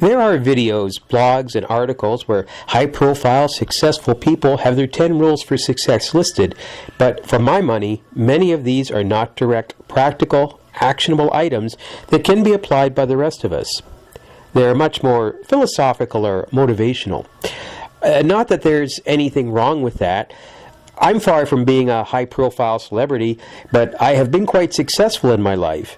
There are videos, blogs, and articles where high-profile, successful people have their 10 rules for success listed, but for my money, many of these are not direct, practical, actionable items that can be applied by the rest of us. They're much more philosophical or motivational. Not that there's anything wrong with that. I'm far from being a high-profile celebrity, but I have been quite successful in my life.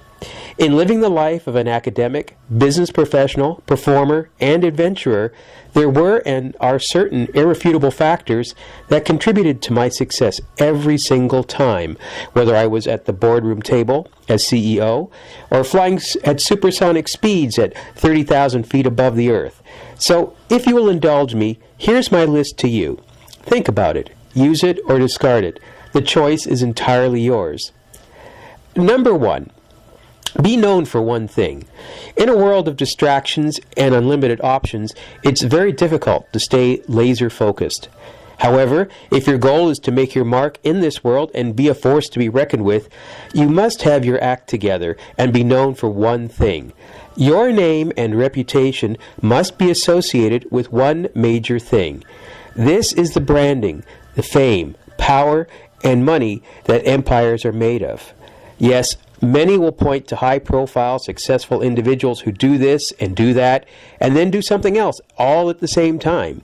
In living the life of an academic, business professional, performer, and adventurer, there were and are certain irrefutable factors that contributed to my success every single time, whether I was at the boardroom table as CEO or flying at supersonic speeds at 30,000 feet above the earth. So, if you will indulge me, here's my list to you. Think about it. Use it or discard it. The choice is entirely yours. Number 1. Be known for one thing. In a world of distractions and unlimited options, it's very difficult to stay laser focused. However, if your goal is to make your mark in this world and be a force to be reckoned with, you must have your act together and be known for one thing. Your name and reputation must be associated with one major thing. This is the branding, the fame, power, and money that empires are made of. Yes, many will point to high-profile, successful individuals who do this and do that, and then do something else, all at the same time.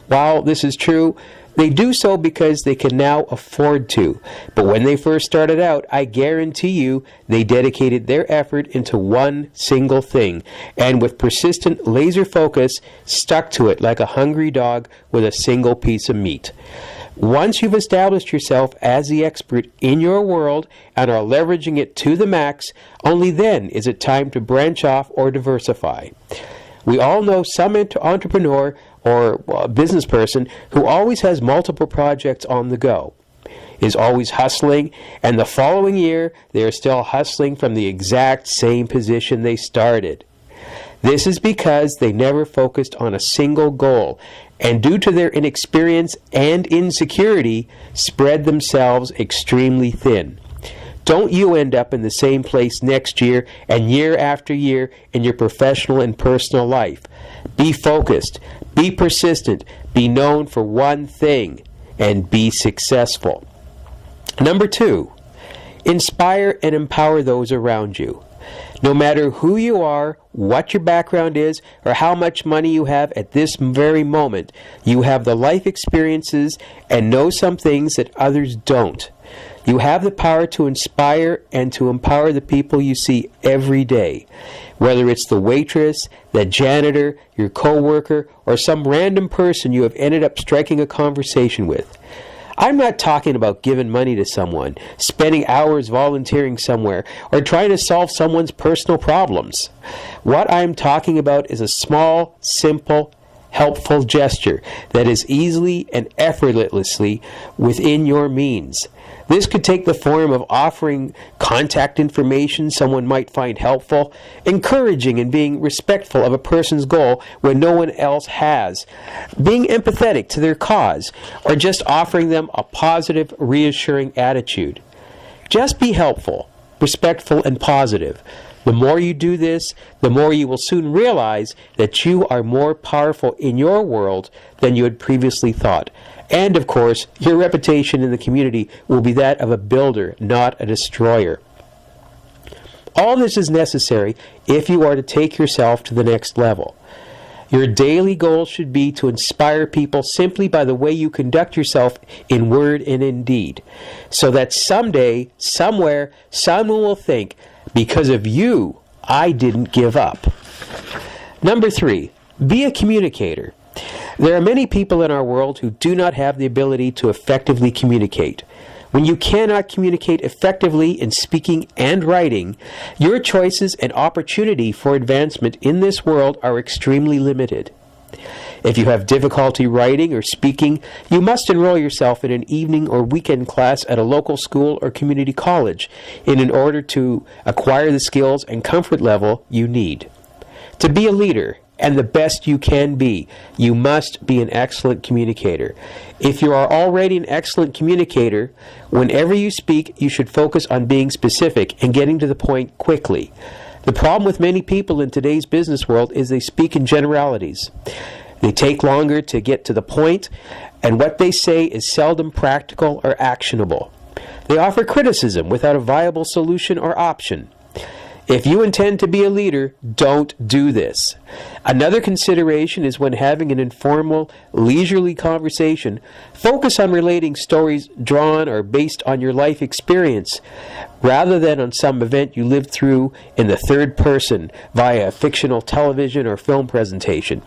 While this is true, they do so because they can now afford to. But when they first started out, I guarantee you, they dedicated their effort into one single thing, and with persistent laser focus, stuck to it like a hungry dog with a single piece of meat. Once you've established yourself as the expert in your world and are leveraging it to the max, only then is it time to branch off or diversify. We all know some entrepreneur or business person who always has multiple projects on the go, is always hustling, and the following year they are still hustling from the exact same position they started. This is because they never focused on a single goal, and due to their inexperience and insecurity, spread themselves extremely thin. Don't you end up in the same place next year and year after year in your professional and personal life. Be focused, be persistent, be known for one thing, and be successful. Number 2, inspire and empower those around you. No matter who you are, what your background is, or how much money you have at this very moment, you have the life experiences and know some things that others don't. You have the power to inspire and to empower the people you see every day. Whether it's the waitress, the janitor, your coworker, or some random person you have ended up striking a conversation with. I'm not talking about giving money to someone, spending hours volunteering somewhere, or trying to solve someone's personal problems. What I'm talking about is a small, simple, helpful gesture that is easily and effortlessly within your means. This could take the form of offering contact information someone might find helpful, encouraging and being respectful of a person's goal when no one else has, being empathetic to their cause, or just offering them a positive, reassuring attitude. Just be helpful, respectful, and positive. The more you do this, the more you will soon realize that you are more powerful in your world than you had previously thought. And, of course, your reputation in the community will be that of a builder, not a destroyer. All this is necessary if you are to take yourself to the next level. Your daily goal should be to inspire people simply by the way you conduct yourself in word and in deed, so that someday, somewhere, someone will think, because of you, I didn't give up. Number 3, be a communicator. There are many people in our world who do not have the ability to effectively communicate. When you cannot communicate effectively in speaking and writing, your choices and opportunity for advancement in this world are extremely limited. If you have difficulty writing or speaking, you must enroll yourself in an evening or weekend class at a local school or community college in order to acquire the skills and comfort level you need. To be a leader, and the best you can be, you must be an excellent communicator. If you are already an excellent communicator, whenever you speak, you should focus on being specific and getting to the point quickly. The problem with many people in today's business world is they speak in generalities. They take longer to get to the point, and what they say is seldom practical or actionable. They offer criticism without a viable solution or option. If you intend to be a leader, don't do this. Another consideration is when having an informal, leisurely conversation, focus on relating stories drawn or based on your life experience, rather than on some event you lived through in the third person via a fictional television or film presentation.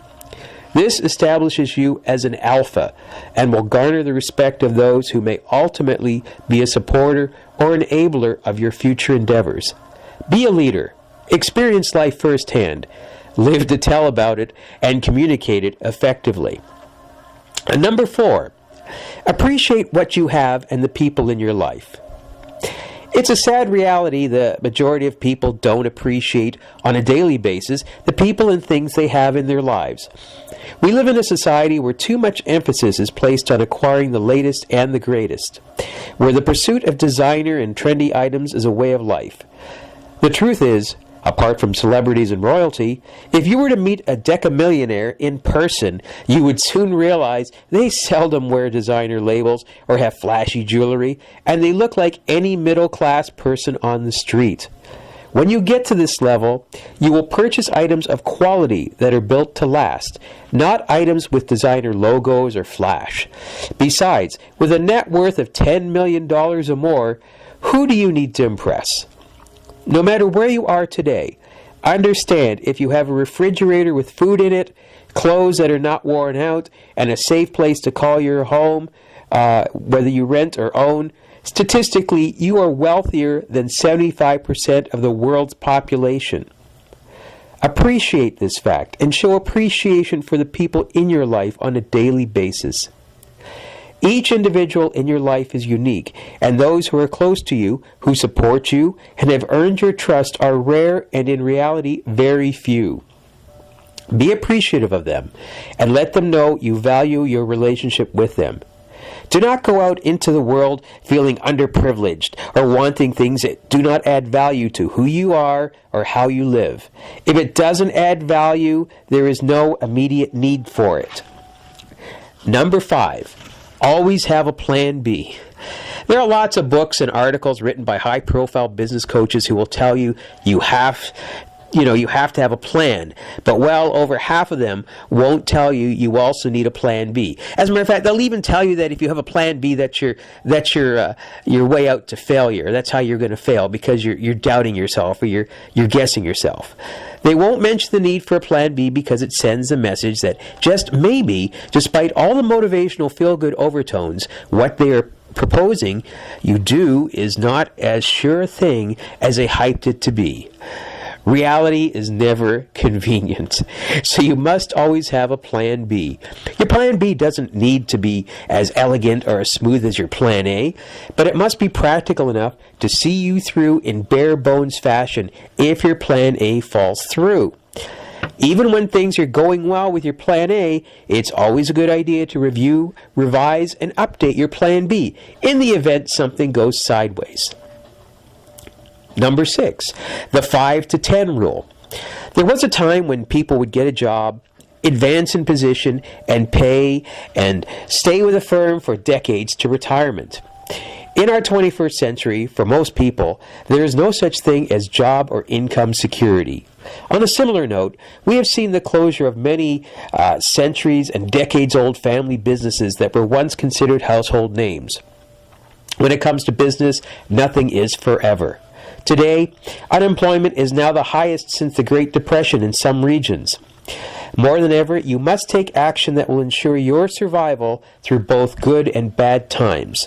This establishes you as an alpha and will garner the respect of those who may ultimately be a supporter or enabler of your future endeavors. Be a leader. Experience life firsthand. Live to tell about it and communicate it effectively. And number 4, appreciate what you have and the people in your life. It's a sad reality the majority of people don't appreciate on a daily basis the people and things they have in their lives. We live in a society where too much emphasis is placed on acquiring the latest and the greatest, where the pursuit of designer and trendy items is a way of life. The truth is, apart from celebrities and royalty, if you were to meet a decamillionaire in person, you would soon realize they seldom wear designer labels or have flashy jewelry, and they look like any middle-class person on the street. When you get to this level, you will purchase items of quality that are built to last, not items with designer logos or flash. Besides, with a net worth of $10 million or more, who do you need to impress? No matter where you are today, understand if you have a refrigerator with food in it, clothes that are not worn out, and a safe place to call your home, whether you rent or own, statistically, you are wealthier than 75% of the world's population. Appreciate this fact and show appreciation for the people in your life on a daily basis. Each individual in your life is unique, and those who are close to you, who support you, and have earned your trust are rare and in reality very few. Be appreciative of them, and let them know you value your relationship with them. Do not go out into the world feeling underprivileged or wanting things that do not add value to who you are or how you live. If it doesn't add value, there is no immediate need for it. Number 5. Always have a plan B. There are lots of books and articles written by high-profile business coaches who will tell you you have to have a plan, but well over half of them won't tell you you also need a plan B. As a matter of fact, they'll even tell you that if you have a plan B, that's your way out to failure. That's how you're going to fail, because you're doubting yourself or you're guessing yourself. They won't mention the need for a plan B because it sends a message that just maybe, despite all the motivational feel-good overtones, what they are proposing you do is not as sure a thing as they hyped it to be. Reality is never convenient, so you must always have a plan B. Your plan B doesn't need to be as elegant or as smooth as your plan A, but it must be practical enough to see you through in bare bones fashion if your plan A falls through. Even when things are going well with your plan A, it's always a good idea to review, revise, and update your plan B in the event something goes sideways. Number 6, the 5 to 10 rule. There was a time when people would get a job, advance in position, and pay and stay with a firm for decades to retirement. In our 21st century, for most people, there is no such thing as job or income security. On a similar note, we have seen the closure of many centuries and decades-old family businesses that were once considered household names. When it comes to business, nothing is forever. Today, unemployment is now the highest since the Great Depression in some regions. More than ever, you must take action that will ensure your survival through both good and bad times.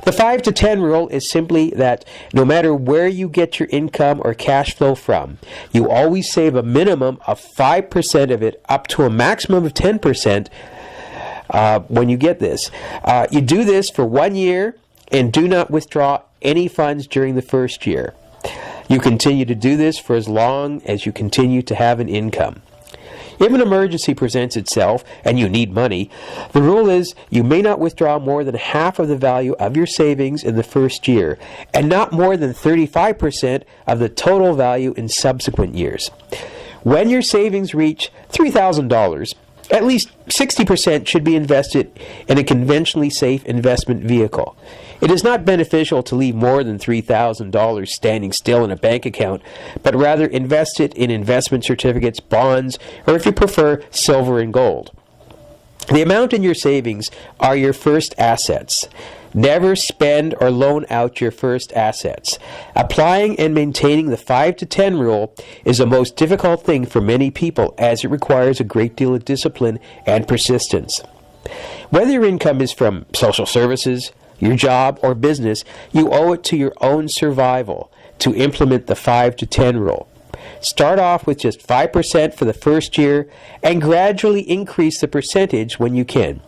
The 5 to 10 rule is simply that no matter where you get your income or cash flow from, you always save a minimum of 5% of it up to a maximum of 10% when you get this. You do this for 1 year and do not withdraw any funds during the first year. You continue to do this for as long as you continue to have an income. If an emergency presents itself and you need money, the rule is you may not withdraw more than half of the value of your savings in the first year, and not more than 35% of the total value in subsequent years. When your savings reach $3,000, at least 60% should be invested in a conventionally safe investment vehicle. It is not beneficial to leave more than $3,000 standing still in a bank account, but rather invest it in investment certificates, bonds, or if you prefer, silver and gold. The amount in your savings are your first assets. Never spend or loan out your first assets. Applying and maintaining the 5 to 10 rule is the most difficult thing for many people, as it requires a great deal of discipline and persistence. Whether your income is from social services, your job, or business, you owe it to your own survival to implement the 5 to 10 rule. Start off with just 5% for the first year and gradually increase the percentage when you can.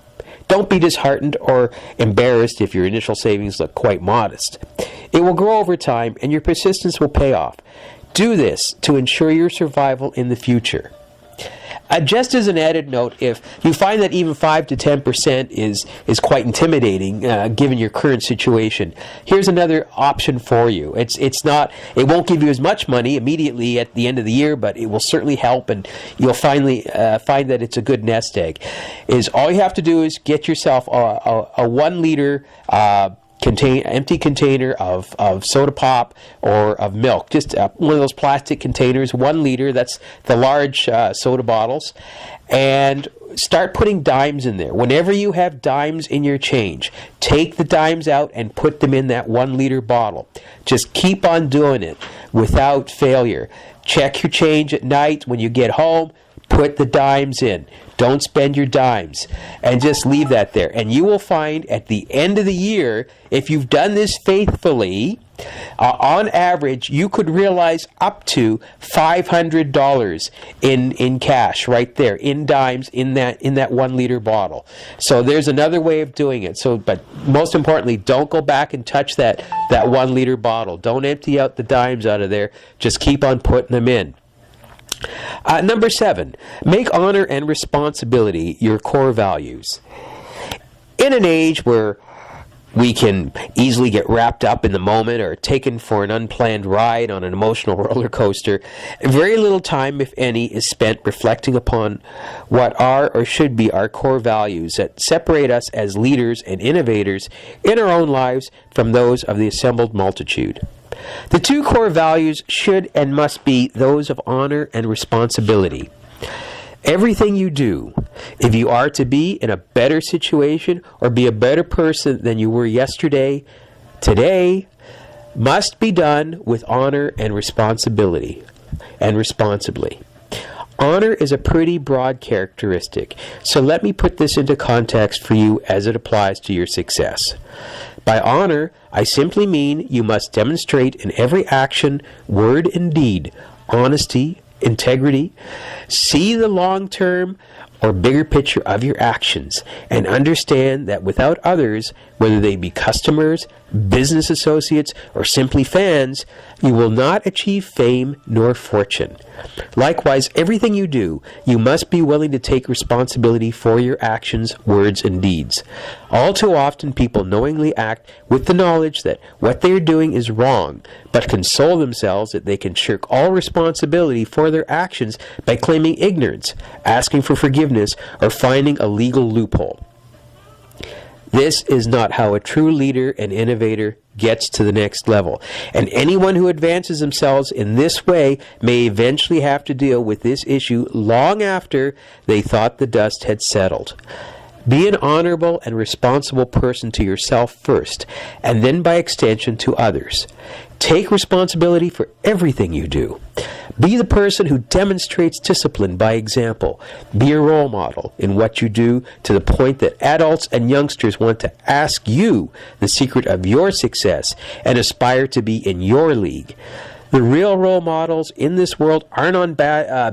Don't be disheartened or embarrassed if your initial savings look quite modest. It will grow over time and your persistence will pay off. Do this to ensure your survival in the future. Just as an added note, if you find that even 5 to 10% is quite intimidating, given your current situation, here's another option for you. It won't give you as much money immediately at the end of the year, but it will certainly help, and you'll finally find that it's a good nest egg. All you have to do is get yourself a 1 liter empty container of soda pop or of milk, just one of those plastic containers, 1 liter, that's the large soda bottles, and start putting dimes in there. Whenever you have dimes in your change, take the dimes out and put them in that 1 liter bottle. Just keep on doing it without failure. Check your change at night when you get home. Put the dimes in. Don't spend your dimes. And just leave that there. And you will find at the end of the year, if you've done this faithfully, on average, you could realize up to $500 in cash right there, in dimes, in that 1 liter bottle. So there's another way of doing it. But most importantly, don't go back and touch that 1 liter bottle. Don't empty out the dimes out of there. Just keep on putting them in. Number 7, make honor and responsibility your core values. In an age where we can easily get wrapped up in the moment or taken for an unplanned ride on an emotional roller coaster, very little time, if any, is spent reflecting upon what are or should be our core values that separate us as leaders and innovators in our own lives from those of the assembled multitude. The 2 core values should and must be those of honor and responsibility. Everything you do, if you are to be in a better situation or be a better person than you were yesterday, today, must be done with honor and responsibility, and responsibly. Honor is a pretty broad characteristic, so let me put this into context for you as it applies to your success. By honor, I simply mean you must demonstrate in every action, word, and deed honesty, integrity, see the long-term or bigger picture of your actions, and understand that without others, whether they be customers, business associates, or simply fans, you will not achieve fame nor fortune. Likewise, everything you do, you must be willing to take responsibility for your actions, words, and deeds. All too often, people knowingly act with the knowledge that what they are doing is wrong, but console themselves that they can shirk all responsibility for their actions by claiming ignorance, asking for forgiveness, or finding a legal loophole. This is not how a true leader and innovator gets to the next level. And anyone who advances themselves in this way may eventually have to deal with this issue long after they thought the dust had settled. Be an honorable and responsible person to yourself first, and then by extension to others. Take responsibility for everything you do. Be the person who demonstrates discipline by example. Be a role model in what you do to the point that adults and youngsters want to ask you the secret of your success and aspire to be in your league. The real role models in this world aren't on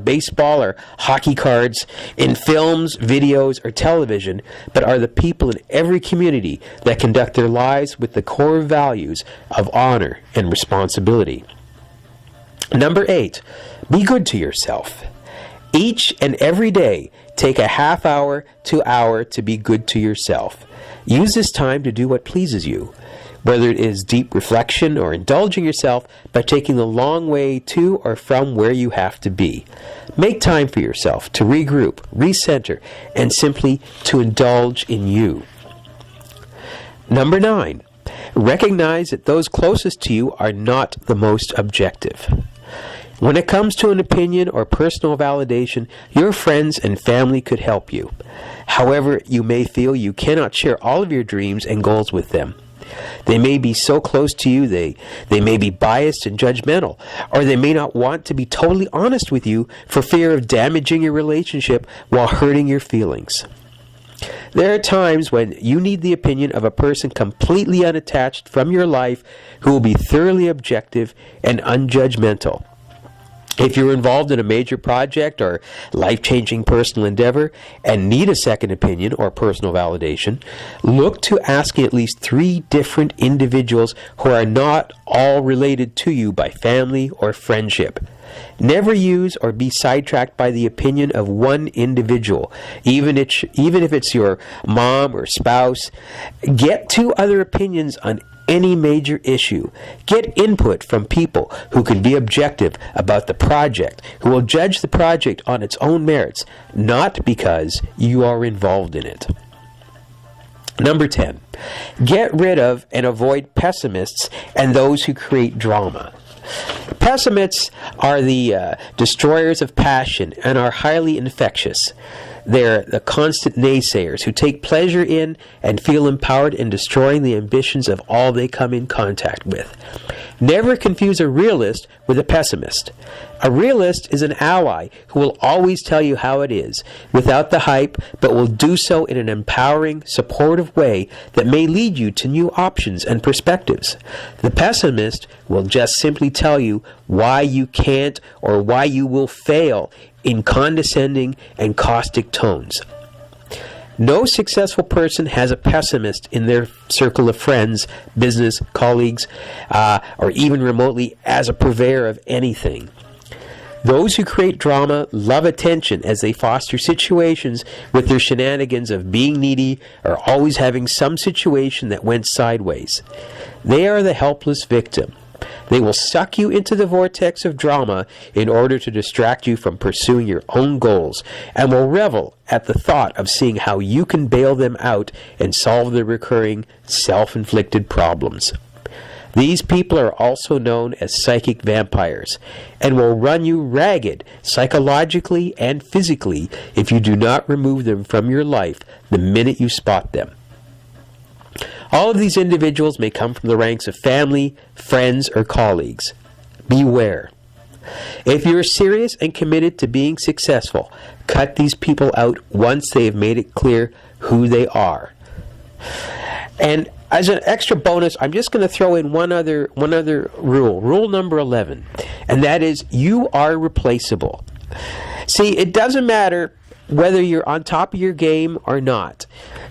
baseball or hockey cards, in films, videos, or television, but are the people in every community that conduct their lives with the core values of honor and responsibility. Number 8, be good to yourself. Each and every day, take a half hour to hour to be good to yourself. Use this time to do what pleases you, whether it is deep reflection or indulging yourself by taking the long way to or from where you have to be. Make time for yourself to regroup, recenter, and simply to indulge in you. Number 9, recognize that those closest to you are not the most objective. When it comes to an opinion or personal validation, your friends and family could help you. However, you may feel you cannot share all of your dreams and goals with them. They may be so close to you, they may be biased and judgmental, or they may not want to be totally honest with you for fear of damaging your relationship while hurting your feelings. There are times when you need the opinion of a person completely unattached from your life who will be thoroughly objective and unjudgmental. If you're involved in a major project or life-changing personal endeavor and need a second opinion or personal validation, look to asking at least 3 different individuals who are not all related to you by family or friendship. Never use or be sidetracked by the opinion of one individual, even if it's your mom or spouse. Get 2 other opinions on any major issue. Get input from people who can be objective about the project, who will judge the project on its own merits, not because you are involved in it. Number 10, get rid of and avoid pessimists and those who create drama. Pessimists are the destroyers of passion and are highly infectious. They're the constant naysayers who take pleasure in and feel empowered in destroying the ambitions of all they come in contact with. Never confuse a realist with a pessimist. A realist is an ally who will always tell you how it is, without the hype, but will do so in an empowering, supportive way that may lead you to new options and perspectives. The pessimist will just simply tell you why you can't or why you will fail in condescending and caustic tones. No successful person has a pessimist in their circle of friends, business, colleagues, or even remotely as a purveyor of anything. Those who create drama love attention as they foster situations with their shenanigans of being needy or always having some situation that went sideways. They are the helpless victim. They will suck you into the vortex of drama in order to distract you from pursuing your own goals, and will revel at the thought of seeing how you can bail them out and solve their recurring self-inflicted problems. These people are also known as psychic vampires and will run you ragged psychologically and physically if you do not remove them from your life the minute you spot them. All of these individuals may come from the ranks of family, friends, or colleagues. Beware. If you're serious and committed to being successful, cut these people out once they have made it clear who they are. And as an extra bonus, I'm just going to throw in one other rule. Rule number 11. And that is, you are replaceable. See, it doesn't matter whether you're on top of your game or not.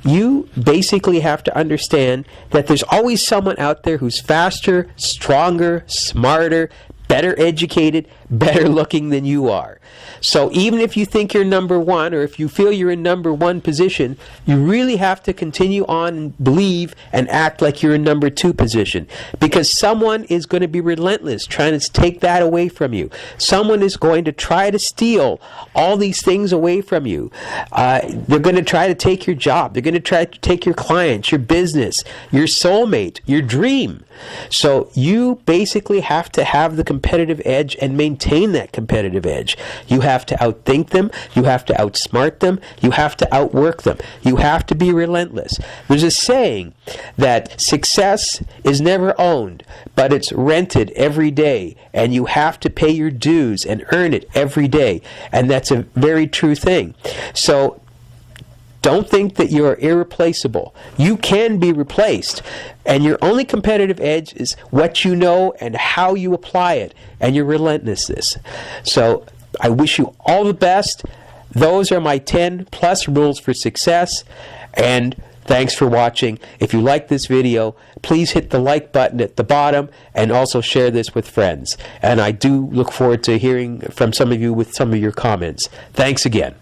You basically have to understand that there's always someone out there who's faster, stronger, smarter, better educated, better looking than you are. So even if you think you're number 1, or if you feel you're in number 1 position, you really have to continue on and believe and act like you're in number 2 position, because someone is going to be relentless trying to take that away from you. Someone is going to try to steal all these things away from you. They're going to try to take your job. They're going to try to take your clients, your business, your soulmate, your dream. So you basically have to have the competitive edge and maintain that competitive edge. You have to outthink them. You have to outsmart them. You have to outwork them. You have to be relentless. There's a saying that success is never owned, but it's rented every day, and you have to pay your dues and earn it every day. And that's a very true thing. So don't think that you're irreplaceable. You can be replaced. And your only competitive edge is what you know and how you apply it, and your relentlessness. So I wish you all the best. Those are my 10 plus rules for success. And Thanks for watching. If you like this video, please hit the like button at the bottom and also share this with friends. And I do look forward to hearing from some of you with some of your comments. Thanks again.